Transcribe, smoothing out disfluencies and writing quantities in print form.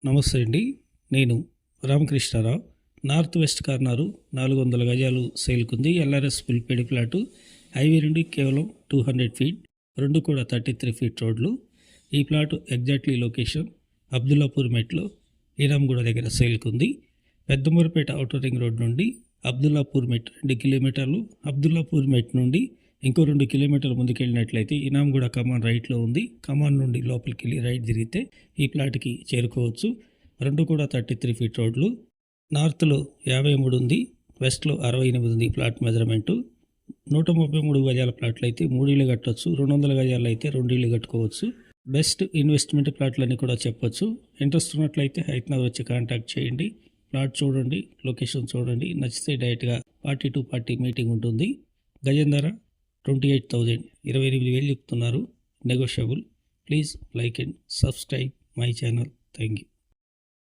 నమస్తే అండి. నేను రామకృష్ణారావు. నార్త్ వెస్ట్ కార్నరు 400 గజాలు సేల్కుంది. ఎల్ఆర్ఎస్ ఫుల్పేడి ఫ్లాటు. హైవే నుండి కేవలం 200 ఫీట్, రెండు కూడా 33 ఫీట్ రోడ్లు. ఈ ప్లాటు ఎగ్జాక్ట్లీ లొకేషన్ అబ్దుల్లాపూర్ మెట్లో ఈనాంగూడ దగ్గర సేల్కుంది. పెద్దమూరుపేట ఔటర్ రింగ్ రోడ్ నుండి అబ్దుల్లాపూర్ మెట్ 2 కిలోమీటర్లు. అబ్దుల్లాపూర్ మెట్ నుండి ఇంకో 2 కిలోమీటర్లు ముందుకెళ్ళినట్లయితే ఇనాంగూడ కమాన్ రైట్లో ఉంది. కమాన్ నుండి లోపలికి వెళ్ళి రైట్ తిరిగితే ఈ ప్లాట్కి చేరుకోవచ్చు. రెండు కూడా 33 ఫీట్ రోడ్లు. నార్త్లో 53 ఉంది, వెస్ట్లో 68 ఉంది. ప్లాట్ మెజర్మెంటు 133 గజాల ప్లాట్లు అయితే 3 ఇళ్ళు కట్టవచ్చు. 200 గజాలు అయితే 2 ఇళ్ళు కట్టుకోవచ్చు. బెస్ట్ ఇన్వెస్ట్మెంట్ ప్లాట్లని కూడా చెప్పొచ్చు. ఇంట్రెస్ట్ ఉన్నట్లయితే హైదరాబాద్ వచ్చి కాంటాక్ట్ చేయండి. ప్లాట్ చూడండి, లొకేషన్ చూడండి, నచ్చితే డైరెక్ట్గా పార్టీ టు పార్టీ మీటింగ్ ఉంటుంది. గజం ధర 28,000, 28,000 చెప్తున్నారు. Negotiable. Please like and subscribe my channel. Thank you.